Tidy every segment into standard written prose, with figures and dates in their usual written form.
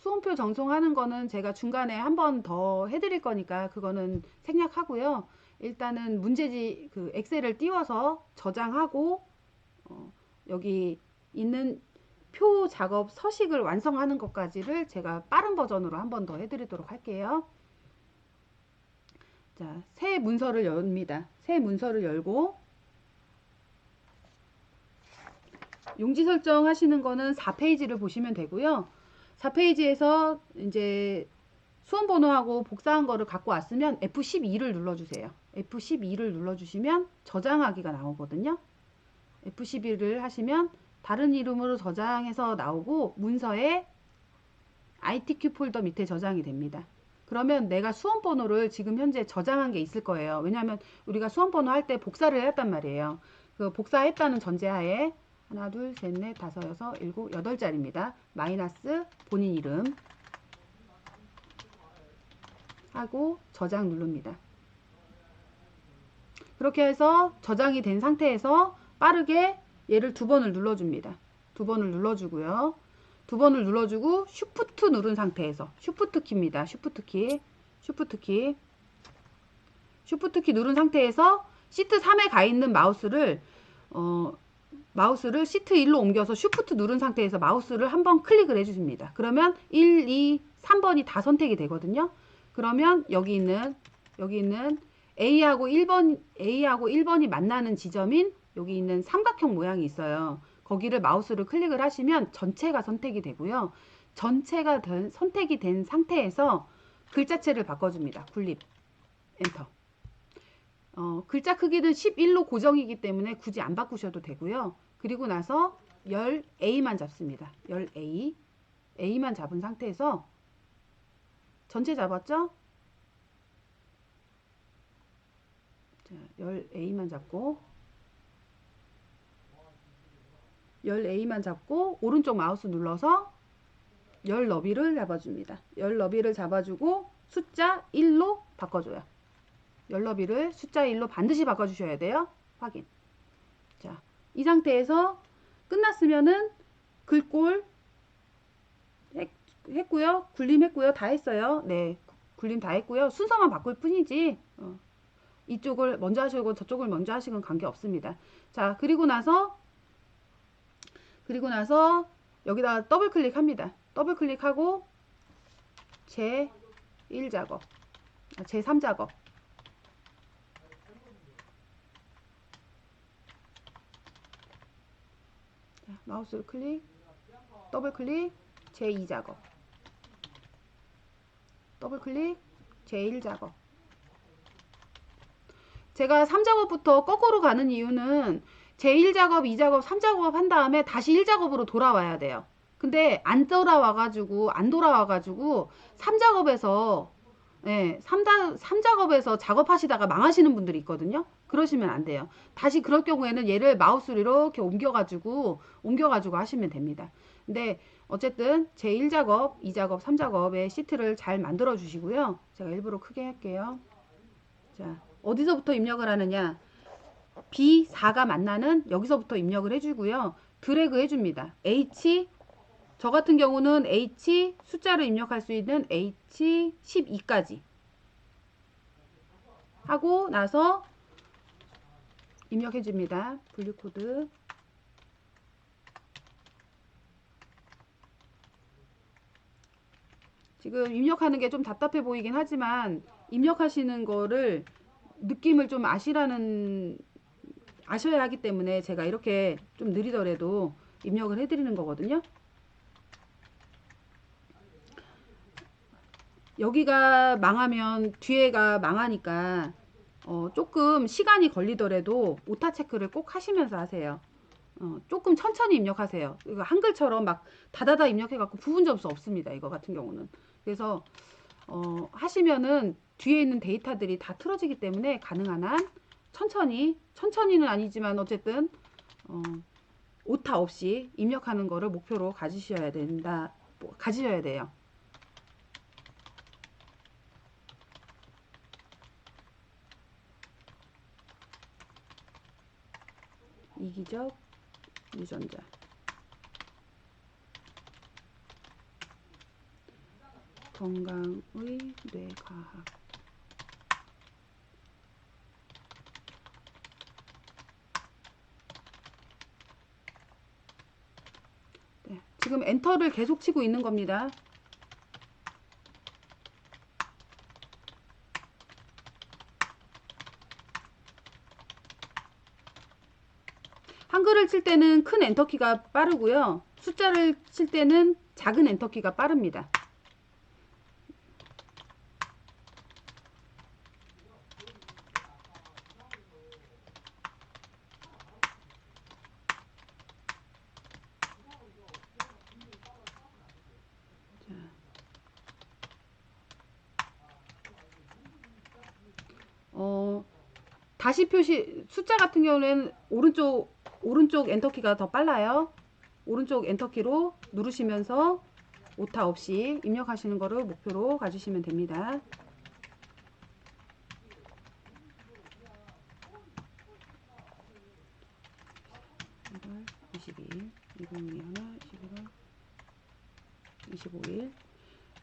수험표 정송하는 거는 제가 중간에 한 번 더 해드릴 거니까 그거는 생략하고요. 일단은 문제지 그 엑셀을 띄워서 저장하고 여기 있는 표 작업 서식을 완성하는 것까지를 제가 빠른 버전으로 한 번 더 해드리도록 할게요. 자, 새 문서를 엽니다. 새 문서를 열고 용지 설정하시는 거는 4페이지를 보시면 되고요. 4페이지에서 이제 수험번호하고 복사한 거를 갖고 왔으면 F12를 눌러주세요. F12를 눌러주시면 저장하기가 나오거든요. F12를 하시면 다른 이름으로 저장해서 나오고 문서에 ITQ 폴더 밑에 저장이 됩니다. 그러면 내가 수험번호를 지금 현재 저장한 게 있을 거예요. 왜냐하면 우리가 수험번호 할 때 복사를 했단 말이에요. 그 복사했다는 전제하에 하나, 둘, 셋, 넷, 다섯, 여섯, 일곱, 여덟 자리입니다. 마이너스 본인 이름 하고 저장 누릅니다. 그렇게 해서 저장이 된 상태에서 빠르게 얘를 두 번을 눌러줍니다. 두 번을 눌러주고요. 두 번을 눌러주고 쉬프트 누른 상태에서 쉬프트 키입니다. 쉬프트 키, 쉬프트 키, 쉬프트 키 누른 상태에서 시트 3에 가 있는 마우스를 시트 1로 옮겨서 쉬프트 누른 상태에서 마우스를 한번 클릭을 해주십니다. 그러면 1, 2, 3번이 다 선택이 되거든요. 그러면 여기 있는 A하고 1번이 만나는 지점인 여기 있는 삼각형 모양이 있어요. 거기를 마우스를 클릭을 하시면 전체가 선택이 되고요. 전체가 선택이 된 상태에서 글자체를 바꿔줍니다. 굴립, 엔터. 글자 크기는 11로 고정이기 때문에 굳이 안 바꾸셔도 되고요. 그리고 나서 열 A만 잡습니다. 열 A. A만 잡은 상태에서 전체 잡았죠? 자, 열 A만 잡고 열 A만 잡고 오른쪽 마우스 눌러서 열 너비를 잡아줍니다. 열 너비를 잡아주고 숫자 1로 바꿔줘요. 열 너비를 숫자 1로 반드시 바꿔주셔야 돼요. 확인. 자, 이 상태에서 끝났으면은 글꼴 했고요. 굴림 했고요. 다 했어요. 네, 굴림 다 했고요. 순서만 바꿀 뿐이지 이쪽을 먼저 하시고 저쪽을 먼저 하시건 관계없습니다. 자, 그리고 나서 여기다 더블 클릭합니다. 더블 클릭하고 제 1작업, 제 3작업. 마우스 클릭, 더블 클릭, 제 2작업. 더블 클릭, 제 1작업. 제가 3작업부터 거꾸로 가는 이유는 제 1작업, 2작업, 3작업 한 다음에 다시 1작업으로 돌아와야 돼요. 근데 안 돌아와가지고 3작업에서 3작업에서 작업하시다가 망하시는 분들이 있거든요. 그러시면 안 돼요. 다시 그럴 경우에는 얘를 마우스로 이렇게 옮겨가지고 하시면 됩니다. 근데 어쨌든 제 1작업, 2작업, 3작업의 시트를 잘 만들어 주시고요. 제가 일부러 크게 할게요. 자, 어디서부터 입력을 하느냐? B4가 만나는 여기서부터 입력을 해주고요. 드래그 해줍니다. H, 저 같은 경우는 H 숫자를 입력할 수 있는 H12까지 하고 나서 입력해줍니다. 분류코드. 지금 입력하는 게 좀 답답해 보이긴 하지만 입력하시는 거를 느낌을 좀 아셔야 하기 때문에 제가 이렇게 좀 느리더라도 입력을 해드리는 거거든요. 여기가 망하면 뒤에가 망하니까 조금 시간이 걸리더라도 오타 체크를 꼭 하시면서 하세요. 조금 천천히 입력하세요. 이거 한글처럼 막 다다다 입력해갖고 부분 점수 없습니다. 이거 같은 경우는. 그래서 하시면은 뒤에 있는 데이터들이 다 틀어지기 때문에 가능한 한 천천히는 아니지만 어쨌든 오타 없이 입력하는 거를 목표로 가지셔야 돼요. 이기적 유전자. 건강의 뇌과학. 네, 지금 엔터를 계속 치고 있는 겁니다. 한글을 칠 때는 큰 엔터키가 빠르고요. 숫자를 칠 때는 작은 엔터키가 빠릅니다. 다시 표시, 숫자 같은 경우에는 오른쪽 엔터키가 더 빨라요. 오른쪽 엔터키로 누르시면서 오타 없이 입력하시는 거를 목표로 가지시면 됩니다. 22일, 2021, 11월 25일.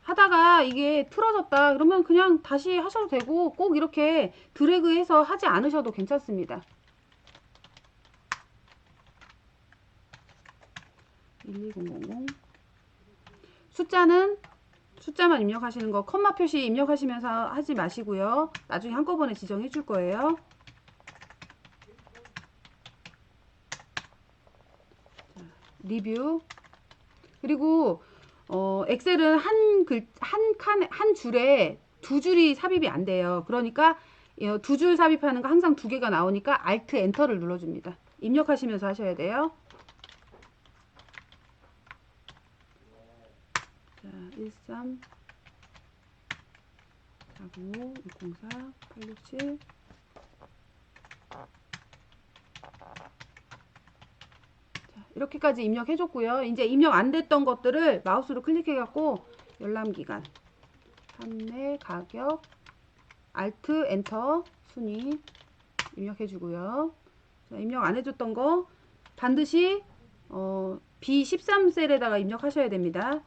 하다가 이게 틀어졌다 그러면 그냥 다시 하셔도 되고, 꼭 이렇게 드래그해서 하지 않으셔도 괜찮습니다. 12000 숫자만 입력하시는 거, 컴마 표시 입력하시면서 하지 마시고요. 나중에 한꺼번에 지정해 줄 거예요. 자, 리뷰. 그리고 엑셀은 한 줄에 두 줄이 삽입이 안 돼요. 그러니까 두 줄 삽입하는 거 항상 두 개가 나오니까 Alt 엔터를 눌러줍니다. 입력하시면서 하셔야 돼요. 자, 13 49 604 867. 이렇게까지 입력해 줬고요. 이제 입력 안 됐던 것들을 마우스로 클릭해 갖고 열람기간, 판매, 가격, Alt, 엔터, 순위 입력해 주고요. 자, 입력 안 해줬던 거 반드시 B13셀에다가 입력하셔야 됩니다.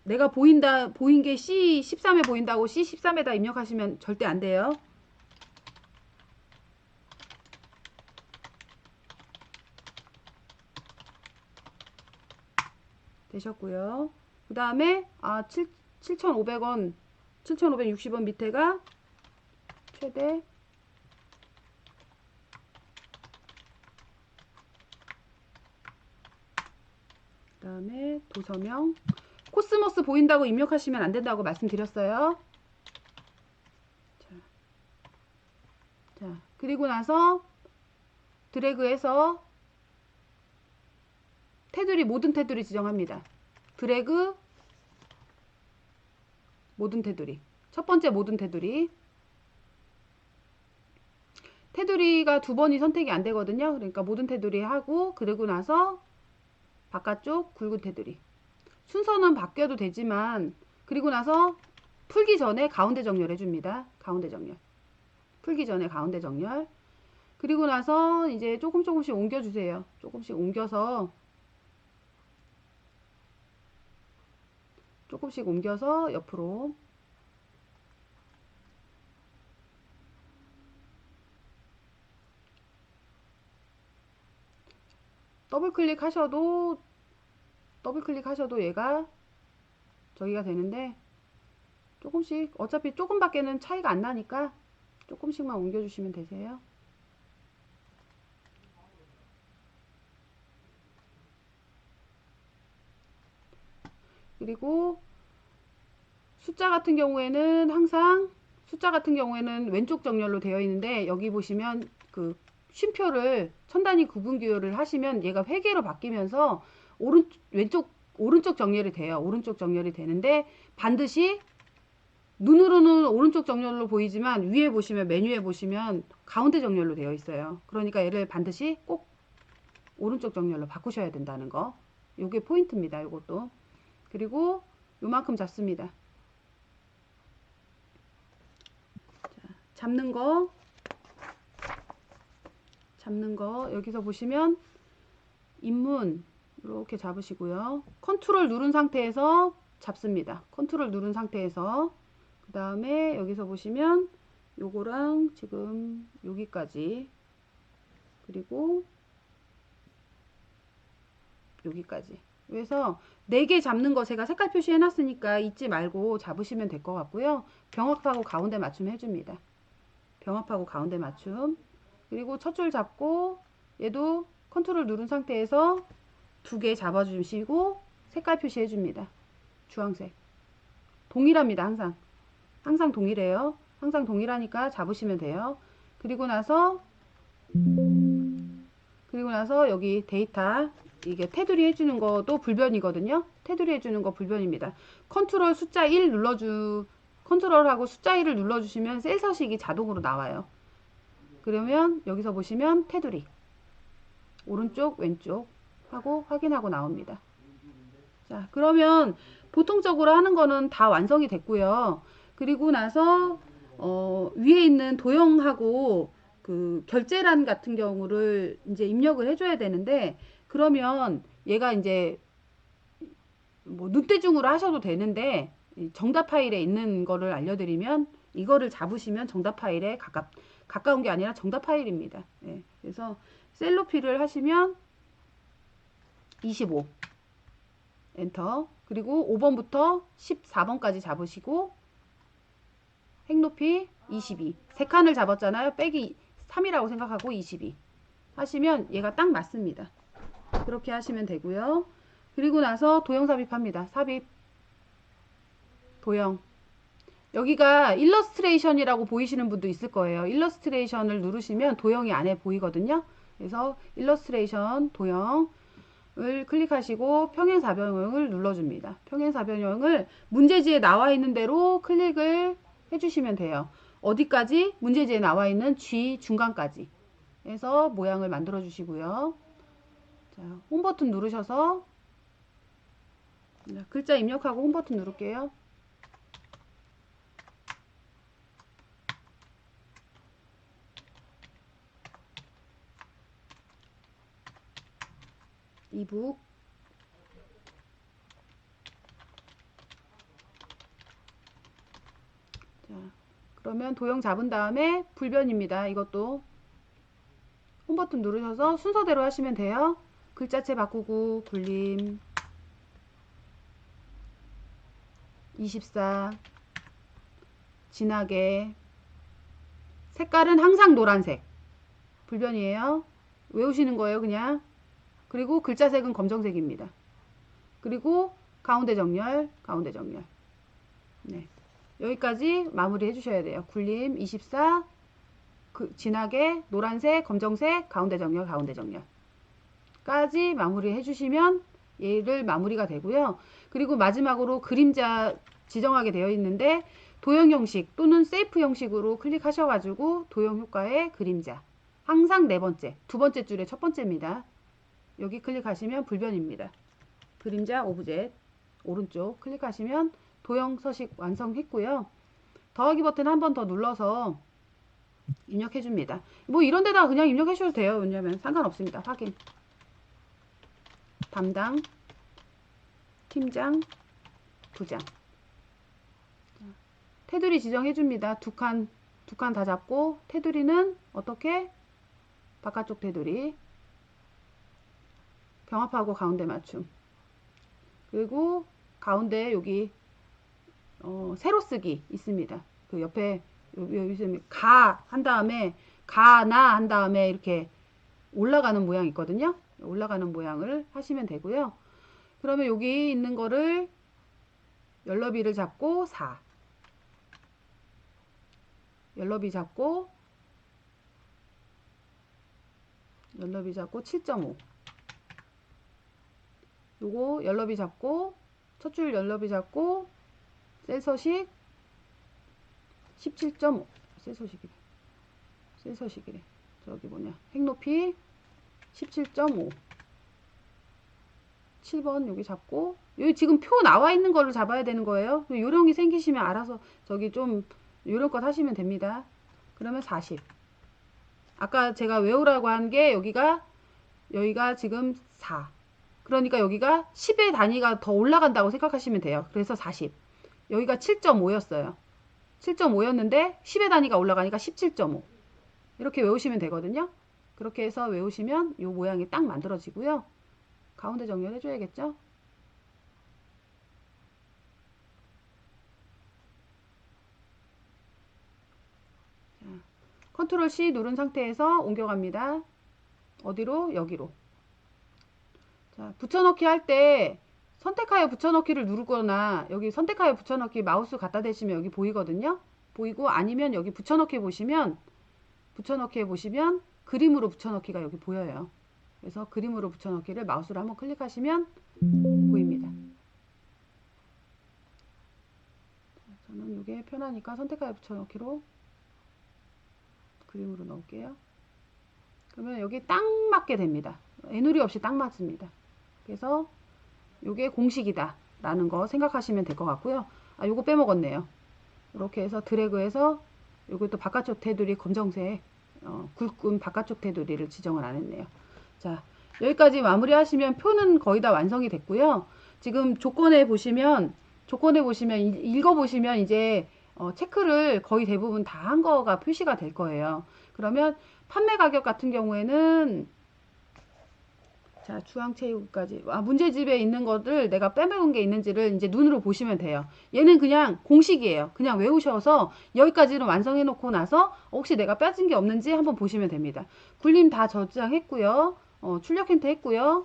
내가 보인 게 C13에 보인다고 C13에다 입력하시면 절대 안 돼요. 되셨고요. 그 다음에 7,500원 7,560원 밑에가 최대 그 다음에 도서명, 코스모스 보인다고 입력하시면 안 된다고 말씀드렸어요. 자, 그리고 나서 드래그해서 테두리, 모든 테두리 지정합니다. 드래그, 모든 테두리. 첫 번째 모든 테두리. 테두리가 두 번이 선택이 안 되거든요. 그러니까 모든 테두리 하고, 그리고 나서 바깥쪽 굵은 테두리. 순서는 바뀌어도 되지만, 그리고 나서 풀기 전에 가운데 정렬 해줍니다. 가운데 정렬. 풀기 전에 가운데 정렬. 그리고 나서 이제 조금씩 옮겨주세요. 조금씩 옮겨서 옆으로. 더블 클릭하셔도 얘가 저기가 되는데, 조금씩, 어차피 조금밖에는 차이가 안 나니까 조금씩만 옮겨주시면 되세요. 그리고 숫자 같은 경우에는 왼쪽 정렬로 되어 있는데, 여기 보시면 그 쉼표를 천 단위 구분 기호를 하시면 얘가 회계로 바뀌면서 오른쪽 정렬이 돼요. 오른쪽 정렬이 되는데, 반드시 눈으로는 오른쪽 정렬로 보이지만 위에 보시면, 메뉴에 보시면 가운데 정렬로 되어 있어요. 그러니까 얘를 반드시 꼭 오른쪽 정렬로 바꾸셔야 된다는 거. 요게 포인트입니다. 요것도. 그리고 요만큼 잡습니다. 자, 잡는 거 여기서 보시면 인문 이렇게 잡으시고요. 컨트롤 누른 상태에서 잡습니다. 컨트롤 누른 상태에서 그 다음에 여기서 보시면 요거랑 지금 여기까지 그리고 여기까지 그래서 4개 잡는 거 제가 색깔 표시해 놨으니까 잊지 말고 잡으시면 될 것 같고요. 병합하고 가운데 맞춤 해줍니다. 병합하고 가운데 맞춤 그리고 첫 줄 잡고 얘도 컨트롤 누른 상태에서 2개 잡아주시고 색깔 표시해 줍니다. 주황색 동일합니다. 항상 동일해요. 항상 동일하니까 잡으시면 돼요. 그리고 나서 여기 데이터 이게 테두리 해주는 것도 불변이거든요. 테두리 해주는 거 불변입니다. 컨트롤 숫자 1 컨트롤하고 숫자 1을 눌러주시면 셀 서식이 자동으로 나와요. 그러면 여기서 보시면 테두리 오른쪽 왼쪽 하고 확인하고 나옵니다. 자, 그러면 보통적으로 하는 거는 다 완성이 됐고요. 그리고 나서 위에 있는 도형하고 그 결제란 같은 경우를 이제 입력을 해줘야 되는데 그러면 얘가 이제 뭐 눈대중으로 하셔도 되는데 정답 파일에 있는 거를 알려드리면 이거를 잡으시면 정답 파일에 가까운 게 아니라 정답 파일입니다. 예, 그래서 셀 높이를 하시면 25 엔터 그리고 5번부터 14번까지 잡으시고 행 높이 22 3칸을 잡았잖아요. 빼기 3이라고 생각하고 22 하시면 얘가 딱 맞습니다. 그렇게 하시면 되고요. 그리고 나서 도형 삽입합니다. 삽입 도형 여기가 일러스트레이션이라고 보이시는 분도 있을 거예요. 일러스트레이션을 누르시면 도형이 안에 보이거든요. 그래서 일러스트레이션 도형을 클릭하시고 평행사변형을 눌러줍니다. 평행사변형을 문제지에 나와 있는 대로 클릭을 해주시면 돼요. 어디까지? 문제지에 나와 있는 G 중간까지 해서 모양을 만들어 주시고요. 자, 홈 버튼 누르셔서 글자 입력하고 홈 버튼 누를게요. 이북 자, 그러면 도형 잡은 다음에 불변입니다. 이것도 홈 버튼 누르셔서 순서대로 하시면 돼요. 글자체 바꾸고 굴림 24 진하게 색깔은 항상 노란색 불변이에요. 외우시는 거예요 그냥. 그리고 글자색은 검정색입니다. 그리고 가운데 정렬 네. 여기까지 마무리 해주셔야 돼요. 굴림 24 진하게 노란색 검정색 가운데 정렬 까지 마무리 해주시면 얘를 마무리가 되고요. 그리고 마지막으로 그림자 지정하게 되어 있는데 도형 형식 또는 세이프 형식으로 클릭하셔가지고 도형 효과의 그림자 항상 4번째 2번째 줄의 첫 번째입니다. 여기 클릭하시면 불변입니다. 그림자 오브젝 오른쪽 클릭하시면 도형 서식 완성했고요. 더하기 버튼 한 번 더 눌러서 입력해 줍니다. 뭐 이런 데다가 그냥 입력해 주셔도 돼요. 왜냐면 상관없습니다. 확인 담당 팀장 부장 테두리 지정해 줍니다. 두 칸 다 잡고 테두리는 어떻게 바깥쪽 테두리 병합하고 가운데 맞춤 그리고 가운데 여기 세로 쓰기 있습니다. 그 옆에 여기 가 한 다음에 가나 한 다음에 이렇게 올라가는 모양 있거든요. 올라가는 모양을 하시면 되고요. 그러면 여기 있는 거를 열너비를 잡고 4 열너비 잡고 7.5 요거 열너비 잡고 첫 줄 열너비 잡고 셀 서식 17.5 셀 서식이래 저기 뭐냐 행 높이 17.5 7번 여기 잡고 여기 지금 표 나와 있는 거를 잡아야 되는 거예요. 요령이 생기시면 알아서 저기 좀 요령껏 하시면 됩니다. 그러면 40 아까 제가 외우라고 한 게 여기가 지금 4 그러니까 여기가 10의 단위가 더 올라간다고 생각하시면 돼요. 그래서 40. 여기가 7.5였어요. 7.5였는데 10의 단위가 올라가니까 17.5. 이렇게 외우시면 되거든요. 그렇게 해서 외우시면 이 모양이 딱 만들어지고요. 가운데 정렬 해줘야겠죠? 자, 컨트롤 C 누른 상태에서 옮겨갑니다. 어디로? 여기로. 자, 붙여넣기 할 때 선택하여 붙여넣기를 누르거나 여기 선택하여 붙여넣기 마우스 갖다 대시면 여기 보이거든요. 보이고 아니면 여기 붙여넣기 보시면 붙여넣기에 보시면 그림으로 붙여넣기가 여기 보여요. 그래서 그림으로 붙여넣기를 마우스로 한번 클릭하시면 보입니다. 저는 이게 편하니까 선택하여 붙여넣기로 그림으로 넣을게요. 그러면 여기 딱 맞게 됩니다. 애누리 없이 딱 맞습니다. 그래서 이게 공식이다 라는 거 생각하시면 될 것 같고요. 아, 요거 빼먹었네요. 이렇게 해서 드래그해서 요것도 바깥쪽 테두리 검정색 굵은 바깥쪽 테두리를 지정을 안 했네요. 자, 여기까지 마무리 하시면 표는 거의 다 완성이 됐고요. 지금 조건에 보시면 읽어보시면 이제 체크를 거의 대부분 다 한 거가 표시가 될 거예요. 그러면 판매 가격 같은 경우에는 자, 주황체육까지. 문제집에 있는 것들 내가 빼먹은 게 있는지를 이제 눈으로 보시면 돼요. 얘는 그냥 공식이에요. 그냥 외우셔서 여기까지는 완성해 놓고 나서 혹시 내가 빠진 게 없는지 한번 보시면 됩니다. 굴림 다 저장했고요. 출력 힌트 했고요.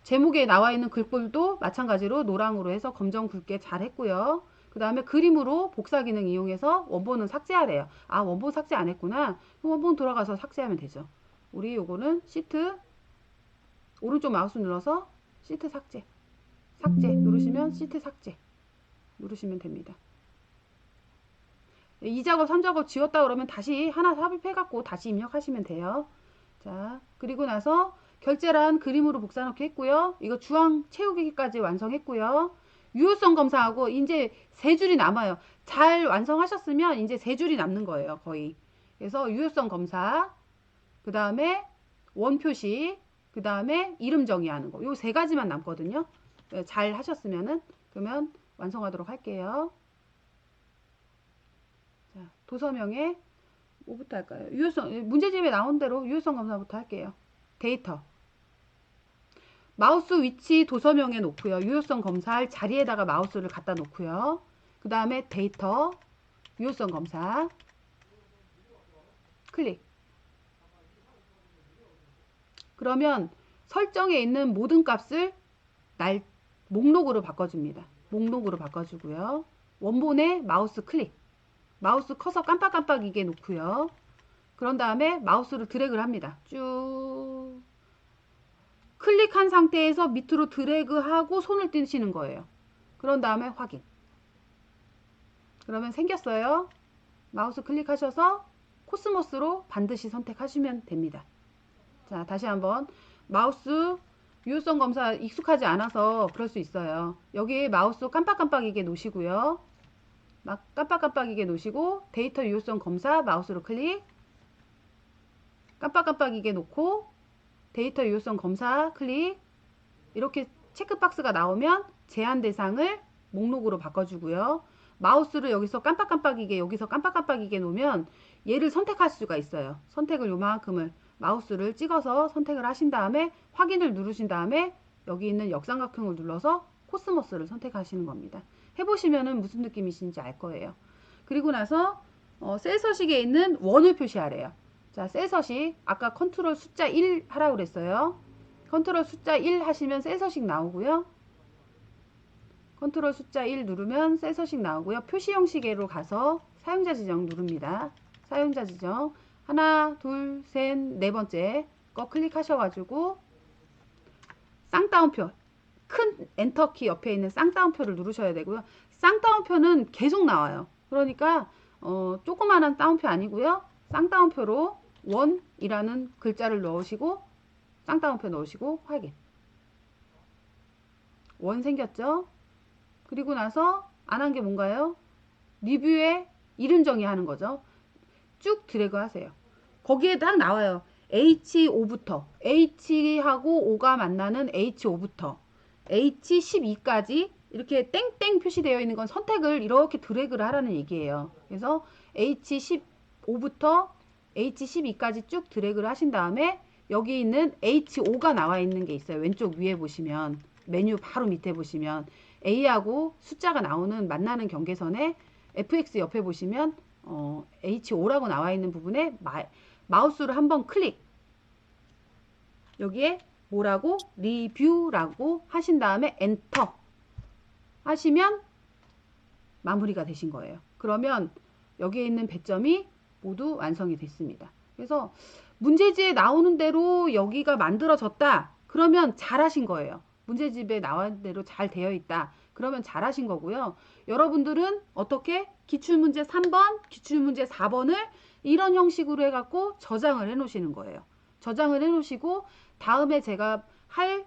제목에 나와 있는 글꼴도 마찬가지로 노랑으로 해서 검정 굵게 잘 했고요. 그 다음에 그림으로 복사 기능 이용해서 원본은 삭제하래요. 아, 원본 삭제 안 했구나. 원본 돌아가서 삭제하면 되죠. 우리 요거는 시트 오른쪽 마우스 눌러서 시트 삭제 누르시면 시트 삭제 누르시면 됩니다. 2작업 3작업 지웠다 그러면 다시 하나 삽입해 갖고 다시 입력하시면 돼요. 자, 그리고 나서 결제란 그림으로 복사 넣기 했고요. 이거 주황 채우기까지 완성했고요. 유효성 검사하고 이제 3줄이 남아요. 잘 완성하셨으면 이제 3줄이 남는 거예요, 거의. 그래서 유효성 검사, 그 다음에 원 표시, 그 다음에 이름 정의하는 거. 요 3가지만 남거든요. 잘 하셨으면은. 그러면 완성하도록 할게요. 자, 도서명에 뭐부터 할까요? 유효성, 문제집에 나온 대로 유효성 검사부터 할게요. 데이터. 마우스 위치 도서명에 놓고요. 유효성 검사할 자리에다가 마우스를 갖다 놓고요. 그 다음에 데이터, 유효성 검사, 클릭. 그러면 설정에 있는 모든 값을 목록으로 바꿔줍니다. 목록으로 바꿔주고요. 원본에 마우스 클릭. 마우스 커서 깜빡깜빡이게 놓고요. 그런 다음에 마우스를 드래그를 합니다. 쭉 클릭한 상태에서 밑으로 드래그하고 손을 띄시는 거예요. 그런 다음에 확인. 그러면 생겼어요. 마우스 클릭하셔서 코스모스로 반드시 선택하시면 됩니다. 자, 다시 한번 마우스 유효성 검사 익숙하지 않아서 그럴 수 있어요. 여기 마우스 깜빡깜빡이게 놓으시고요. 막 깜빡깜빡이게 놓으시고 데이터 유효성 검사 마우스로 클릭, 깜빡깜빡이게 놓고 데이터 유효성 검사 클릭. 이렇게 체크박스가 나오면 제한 대상을 목록으로 바꿔주고요. 마우스를 여기서 깜빡깜빡이게 여기서 깜빡깜빡이게 놓으면 얘를 선택할 수가 있어요. 선택을 요만큼을 마우스를 찍어서 선택을 하신 다음에 확인을 누르신 다음에 여기 있는 역삼각형을 눌러서 코스모스를 선택하시는 겁니다. 해보시면은 무슨 느낌이신지 알 거예요. 그리고 나서 셀 서식에 있는 원을 표시하래요. 자, 셀 서식 아까 컨트롤 숫자 1 하라고 그랬어요. 컨트롤 숫자 1 하시면 셀 서식 나오고요. 컨트롤 숫자 1 누르면 셀 서식 나오고요. 표시 형식으로 가서 사용자 지정 누릅니다. 사용자 지정 하나, 둘, 셋, 네 번째 거 클릭하셔가지고 쌍따옴표 큰 엔터키 옆에 있는 쌍따옴표를 누르셔야 되고요. 쌍따옴표는 계속 나와요. 그러니까 조그마한 따옴표 아니고요. 쌍따옴표로 원이라는 글자를 넣으시고 쌍따옴표 넣으시고 확인. 원 생겼죠? 그리고 나서 안 한 게 뭔가요? 리뷰에 이름 정의하는 거죠. 쭉 드래그 하세요. 거기에 딱 나와요. H5부터 H하고 5가 만나는 H5부터 H12까지 이렇게 땡땡 표시되어 있는 건 선택을 이렇게 드래그를 하라는 얘기예요. 그래서 H15부터 H12까지 쭉 드래그를 하신 다음에 여기 있는 H5가 나와 있는 게 있어요. 왼쪽 위에 보시면 메뉴 바로 밑에 보시면 A하고 숫자가 나오는 만나는 경계선에 FX 옆에 보시면 H5라고 나와 있는 부분에 마우스를 한번 클릭, 여기에 뭐라고? 리뷰라고 하신 다음에 엔터 하시면 마무리가 되신 거예요. 그러면 여기에 있는 배점이 모두 완성이 됐습니다. 그래서 문제지에 나오는 대로 여기가 만들어졌다. 그러면 잘하신 거예요. 문제집에 나온 대로 잘 되어 있다. 그러면 잘하신 거고요. 여러분들은 어떻게? 기출문제 3번, 기출문제 4번을 이런 형식으로 해갖고 저장을 해 놓으시는 거예요. 저장을 해 놓으시고 다음에 제가 할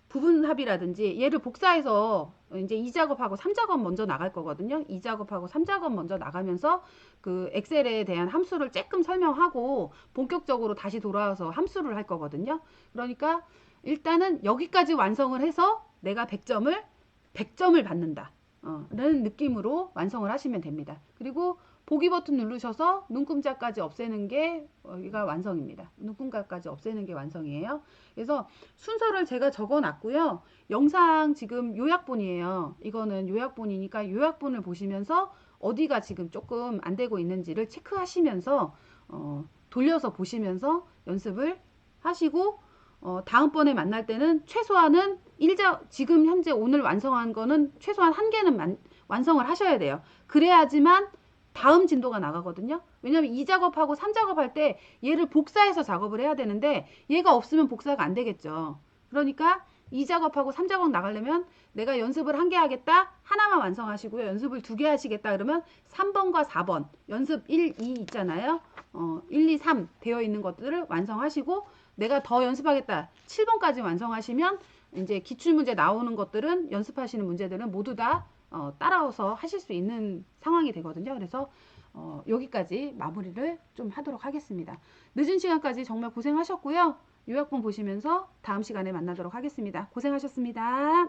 부분합이라든지 얘를 복사해서 이제 2작업하고 3작업 먼저 나갈 거거든요. 2작업하고 3작업 먼저 나가면서 그 엑셀에 대한 함수를 조금 설명하고 본격적으로 다시 돌아와서 함수를 할 거거든요. 그러니까 일단은 여기까지 완성을 해서 내가 100점을 받는다. 라는 느낌으로 완성을 하시면 됩니다. 그리고 보기 버튼 누르셔서 눈금자까지 없애는 게 여기가 완성입니다. 눈금자까지 없애는 게 완성이에요. 그래서 순서를 제가 적어 놨고요. 영상 지금 요약본이에요. 이거는 요약본이니까 요약본을 보시면서 어디가 지금 조금 안 되고 있는지를 체크하시면서 돌려서 보시면서 연습을 하시고 다음번에 만날 때는 최소한은 지금 현재 오늘 완성한 거는 최소한 한 개는 완성을 하셔야 돼요. 그래야지만 다음 진도가 나가거든요. 왜냐면 2작업하고 3작업 할 때 얘를 복사해서 작업을 해야 되는데 얘가 없으면 복사가 안 되겠죠. 그러니까 2작업하고 3작업 나가려면 내가 연습을 한 개 하겠다. 하나만 완성하시고요. 연습을 2개 하시겠다. 그러면 3번과 4번 연습 1, 2 있잖아요. 1, 2, 3 되어 있는 것들을 완성하시고 내가 더 연습하겠다. 7번까지 완성하시면 이제 기출문제 나오는 것들은 연습하시는 문제들은 모두 다 따라서 하실 수 있는 상황이 되거든요. 그래서 여기까지 마무리를 좀 하도록 하겠습니다. 늦은 시간까지 정말 고생하셨고요. 요약본 보시면서 다음 시간에 만나도록 하겠습니다. 고생하셨습니다.